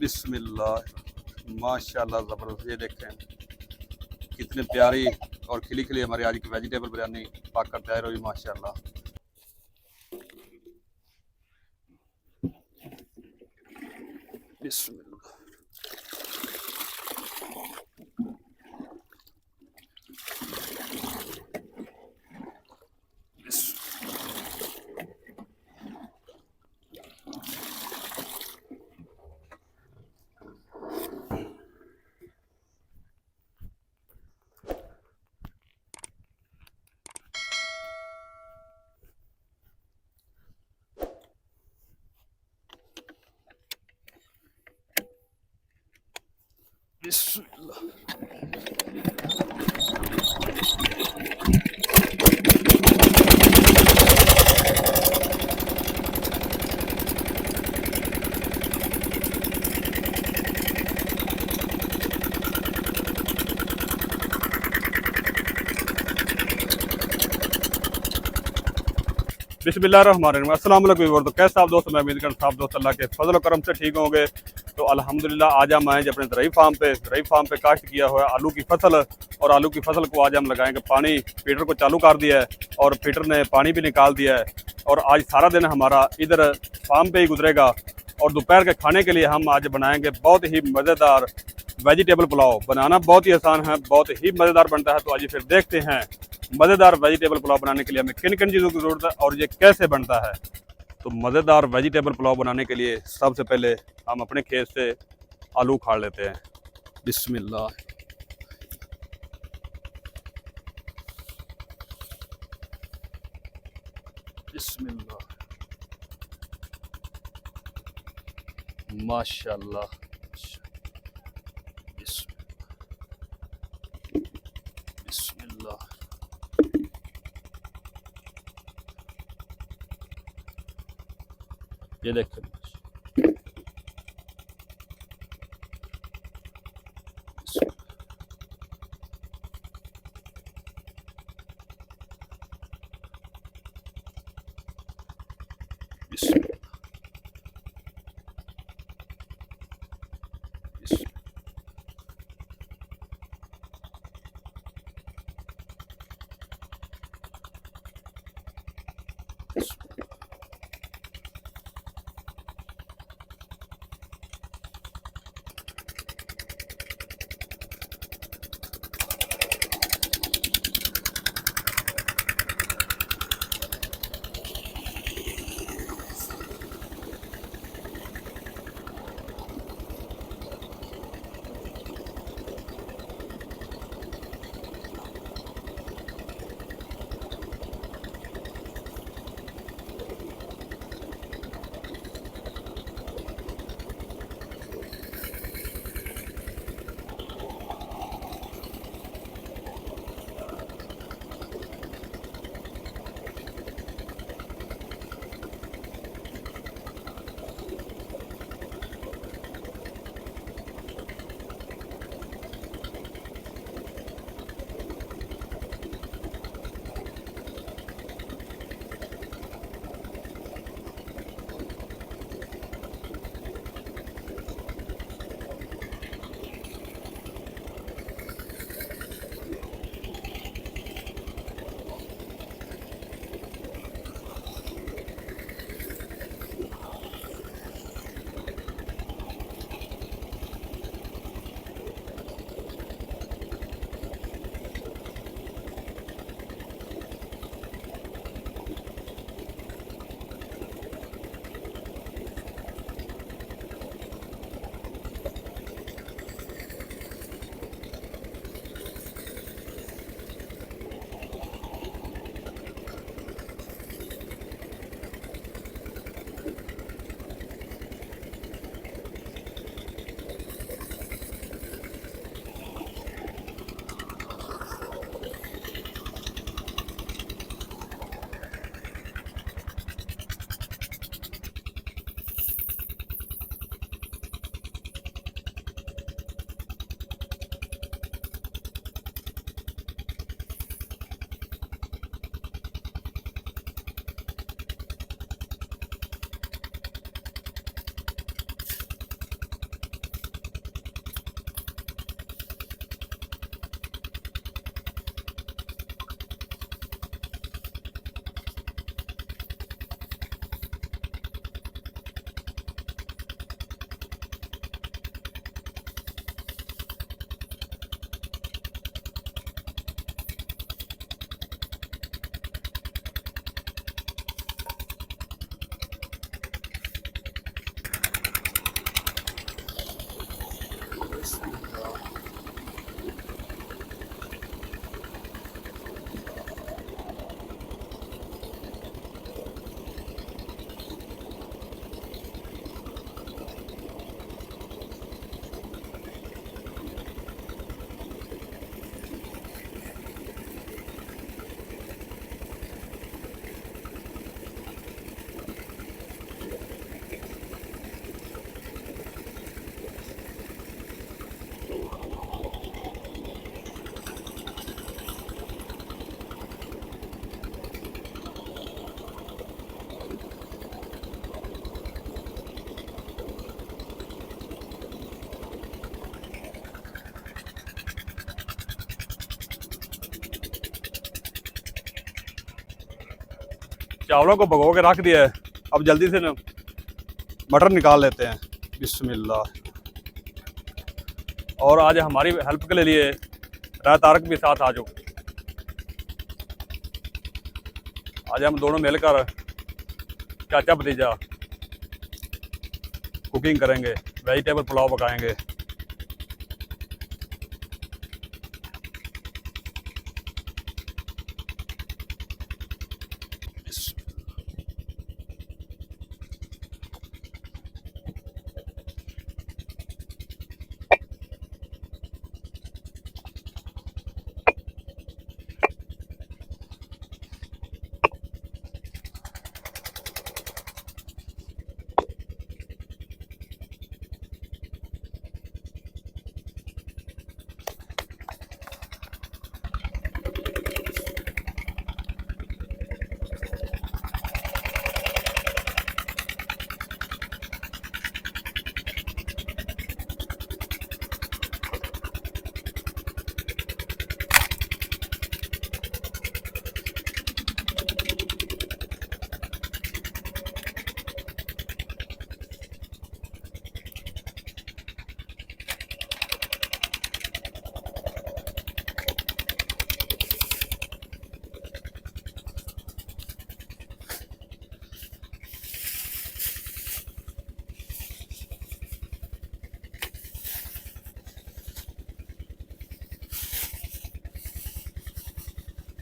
बिस्मिल्लाह, माशाल्लाह ज़बरदस्त। ये देखें कितनी प्यारी और खिली खिली हमारी आज की वेजिटेबल बिरयानी पक कर तैयार हुई माशाल्लाह। बिस्मिल्लाह, बिस्मिल्लाह। बिस्मिल्लाहिर्रहमानिर्रहीम। अस्सलाम वालेकुम व्यूअर। तो कैसे आप दोस्त, मैं उम्मीद करता हूँ आप दोस्त अल्लाह के फजल और करम से ठीक होंगे। तो अल्हम्दुलिल्लाह आज हम आए अपने ज़रई फार्म पे काश्त किया हुआ है आलू की फसल। और आलू की फसल को आज हम लगाएंगे पानी। फीडर को चालू कर दिया है और फीडर ने पानी भी निकाल दिया है। और आज सारा दिन हमारा इधर फार्म पे ही गुजरेगा। और दोपहर के खाने के लिए हम आज बनाएंगे बहुत ही मज़ेदार वेजिटेबल पुलाव। बनाना बहुत ही आसान है, बहुत ही मज़ेदार बनता है। तो आज फिर देखते हैं मज़ेदार वेजिटेबल पुलाव बनाने के लिए हमें किन किन चीज़ों की ज़रूरत है और ये कैसे बनता है। तो मज़ेदार वेजिटेबल पुलाव बनाने के लिए सबसे पहले हम अपने खेत से आलू उखाड़ लेते हैं। बिस्मिल्लाह, बिस्मिल्लाह, माशाल्लाह, बिस्मिल्लाह। ये देखें, बिस्मिल्लाह, चावलों को भगो के रख दिया है। अब जल्दी से ना मटर निकाल लेते हैं। बिस्मिल्लाह। और आज हमारी हेल्प के लिए राय तारक भी साथ आ जाओ। आज हम दोनों मिलकर चाचा भतीजा कुकिंग करेंगे, वेजिटेबल पुलाव पकाएंगे।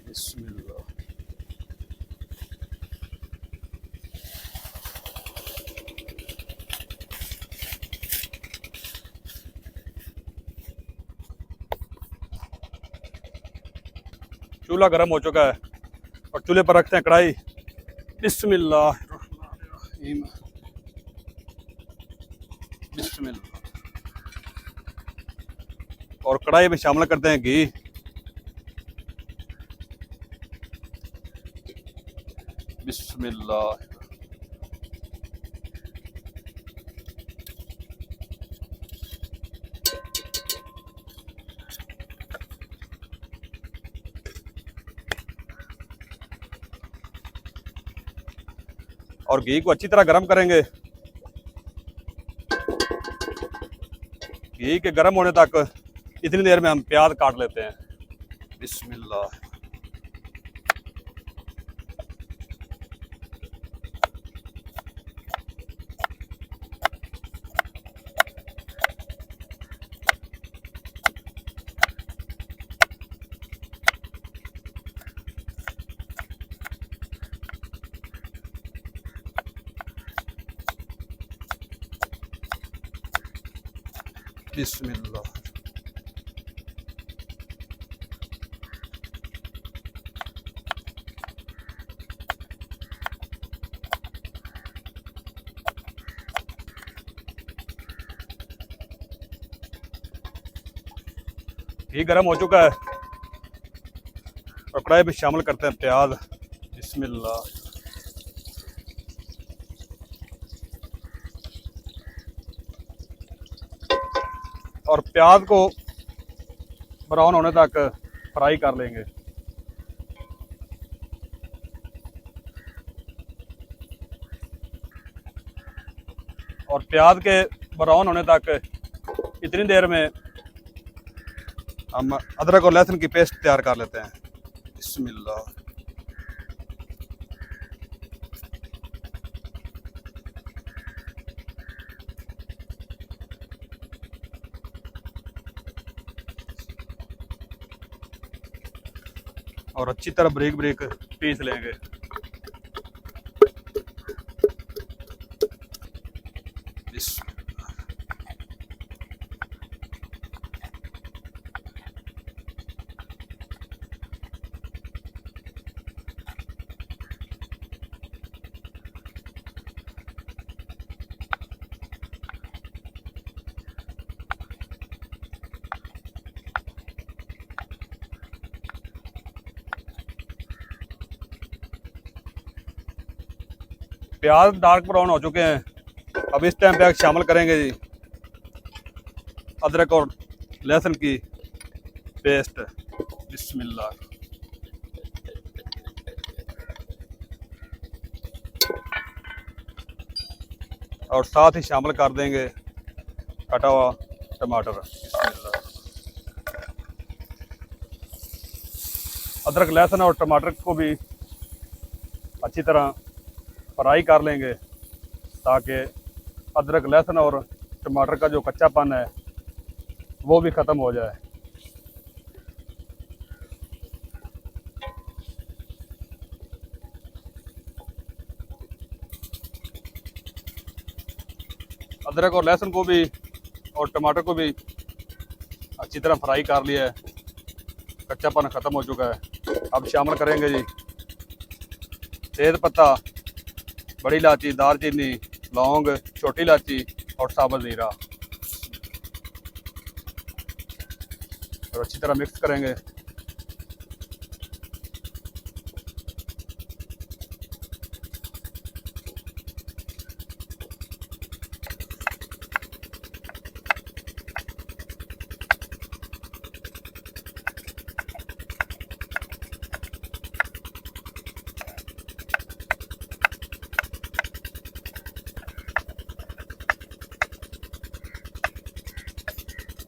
बिस्मिल्लाह। चूल्हा गर्म हो चुका है और चूल्हे पर रखते हैं कढ़ाई। बिस्मिल्लाह बिस्मिल्लाह। और कढ़ाई में शामिल करते हैं घी। बिस्मिल्लाह। और घी को अच्छी तरह गर्म करेंगे। घी के गर्म होने तक इतनी देर में हम प्याज काट लेते हैं। बिस्मिल्लाह। बिस्मिल्लाह। घी गर्म हो चुका है और कढ़ाई में शामिल करते हैं प्याज। बिस्मिल्लाह। और प्याज को ब्राउन होने तक फ्राई कर लेंगे। और प्याज के ब्राउन होने तक इतनी देर में हम अदरक और लहसुन की पेस्ट तैयार कर लेते हैं। बिस्मिल्लाह। और अच्छी तरह बारीक बारीक पीस लेंगे। प्याज डार्क ब्राउन हो चुके हैं। अब इस टाइम पे शामिल करेंगे जी अदरक और लहसुन की पेस्ट। बिस्मिल्लाह। और साथ ही शामिल कर देंगे कटा हुआ टमाटर। अदरक लहसुन और टमाटर को भी अच्छी तरह फ्राई कर लेंगे ताकि अदरक लहसुन और टमाटर का जो कच्चापन है वो भी ख़त्म हो जाए। अदरक और लहसुन को भी और टमाटर को भी अच्छी तरह फ्राई कर लिया है, कच्चापन ख़त्म हो चुका है। अब शामिल करेंगे जी तेज़ पत्ता, बड़ी इलायची, दालचीनी, लौंग, छोटी इलायची और साबुत ज़ीरा, और अच्छी तरह मिक्स करेंगे।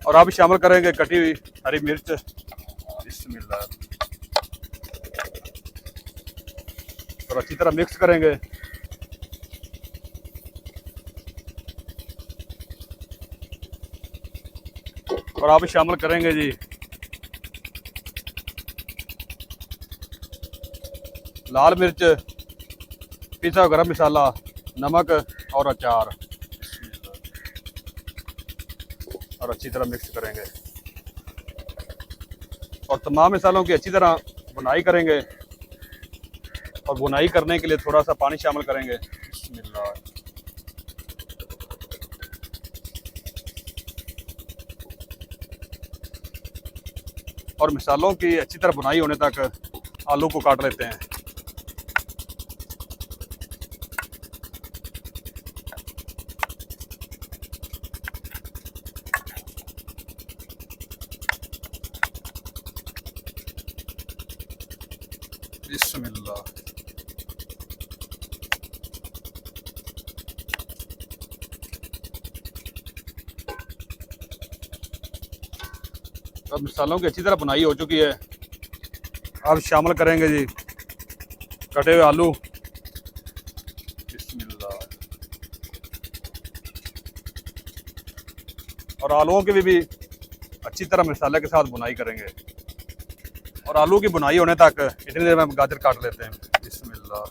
और अब शामिल करेंगे कटी हुई हरी मिर्च। बिस्मिल्लाह। और अच्छी तरह मिक्स करेंगे। और अब शामिल करेंगे जी लाल मिर्च, पिसा गरम मसाला, नमक और अचार, और अच्छी तरह मिक्स करेंगे। और तमाम मसालों की अच्छी तरह बुनाई करेंगे। और बुनाई करने के लिए थोड़ा सा पानी शामिल करेंगे। बिस्मिल्लाह। और मसालों की अच्छी तरह बुनाई होने तक आलू को काट लेते हैं। बिस्मिल्लाह। अब मसालों की अच्छी तरह बुनाई हो चुकी है। अब शामिल करेंगे जी कटे हुए आलू। बिस्मिल्लाह। और आलूओं की भी अच्छी तरह मसाले के साथ बुनाई करेंगे। और आलू की बुनाई होने तक इतनी देर में गाजर काट लेते हैं। बिस्मिल्लाह।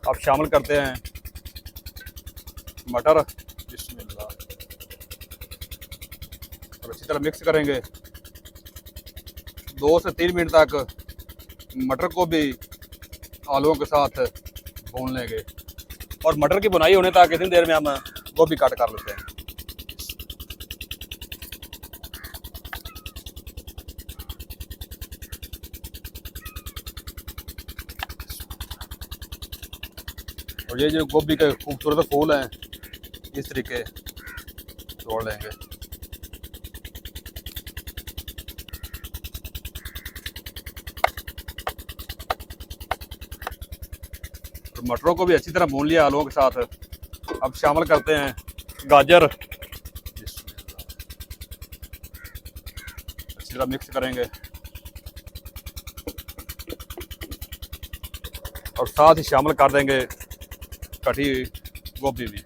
अब शामिल करते हैं मटर। बिस्मिल्लाह। और अच्छी तरह मिक्स करेंगे। 2 से 3 मिनट तक मटर को भी आलूओं के साथ भून लेंगे। और मटर की बुनाई होने तक इतनी देर में हम गोभी काट कर लेते हैं। और ये जो गोभी के खूबसूरत फूल हैं इस तरीके तोड़ लेंगे। तो मटरों को भी अच्छी तरह भून लिया आलूओं के साथ। अब शामिल करते हैं गाजर। अच्छी तरह मिक्स करेंगे। और साथ ही शामिल कर देंगे कटी हुई गोभी भी।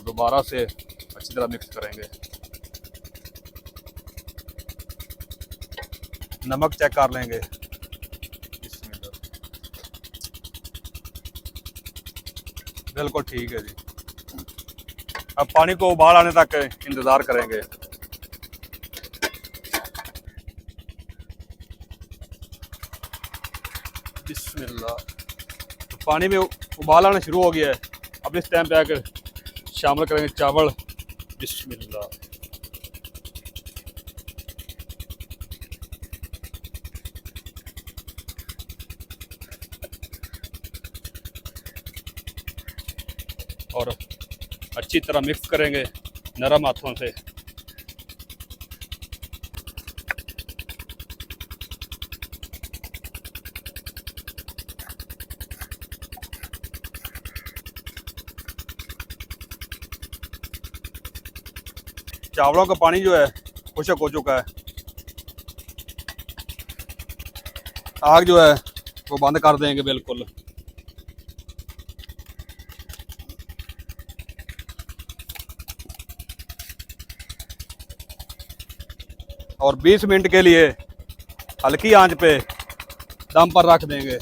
दोबारा से अच्छी तरह मिक्स करेंगे। नमक चेक कर लेंगे। बिल्कुल ठीक है जी। अब पानी को उबाल आने तक इंतज़ार करेंगे। बिस्मिल्लाह। तो पानी में उबाल आना शुरू हो गया है। अब इस टाइम पे आकर शामिल करेंगे चावल। बिस्मिल्लाह। और अच्छी तरह मिक्स करेंगे नरम हाथों से। चावलों का पानी जो है खुश्क हो चुका है। आग जो है वो बंद कर देंगे बिल्कुल। और 20 मिनट के लिए हल्की आंच पे दम पर रख देंगे।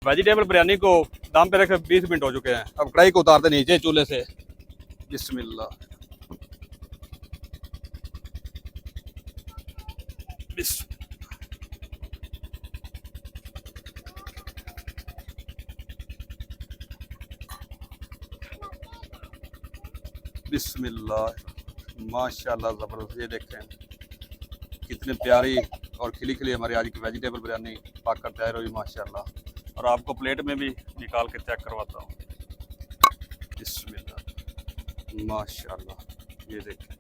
वेजिटेबल बिरयानी को दम पे रखे 20 मिनट हो चुके हैं। अब कढ़ाई को उतारते नीचे चूल्हे से। बिस्मिल्लाह बिस्मिल्लाह। माशाल्लाह ज़बरदस्त। ये देखें कितनी प्यारी और खिली खिली हमारी आज की वेजिटेबल बिरयानी पक कर तैयार हुई माशाल्लाह। और आपको प्लेट में भी निकाल के चेक करवाता हूँ। बिस्मिल्लाह माशाल्लाह। ये देखें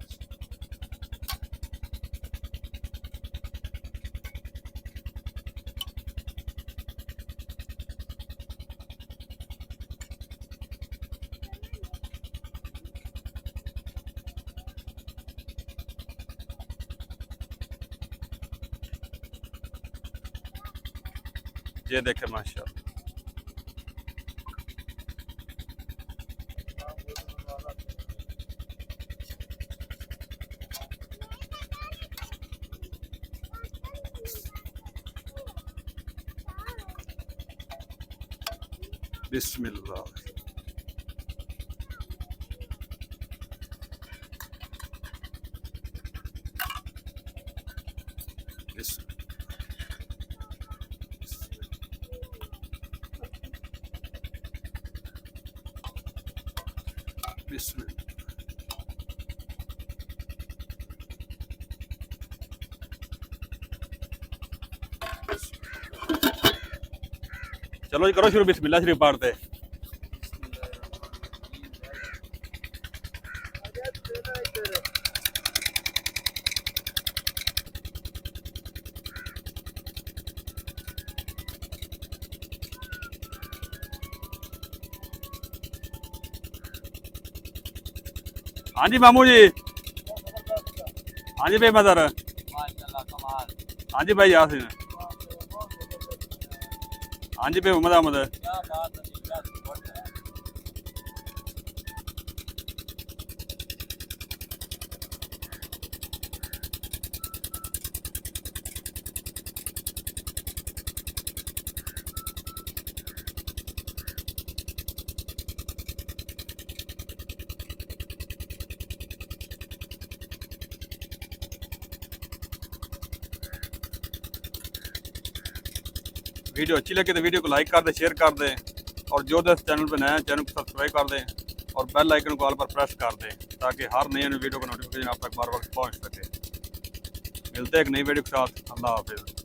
ये देखें माशाल्लाह। बिस्मिल्लाह बिस्मिल्लाह। चलो जी करो शुरू। बिस्मिल्लाह शरीफ पढ़ते। हाँ जी मामू जी। हाँ जी भाई मदर। हाँ जी भाई यासिन। हाँ जी भाई मोहम्मद अहमद। वीडियो अच्छी लगे तो वीडियो को लाइक कर दें, शेयर कर दें। और जो दोस्त चैनल पर नया है चैनल को सब्सक्राइब कर दें और बेल आइकन को ऑल पर प्रेस कर दें ताकि हर नई वीडियो का नोटिफिकेशन आप तक बार बार पहुंच सके। मिलते हैं एक नई वीडियो के साथ। अल्लाह हाफिज़।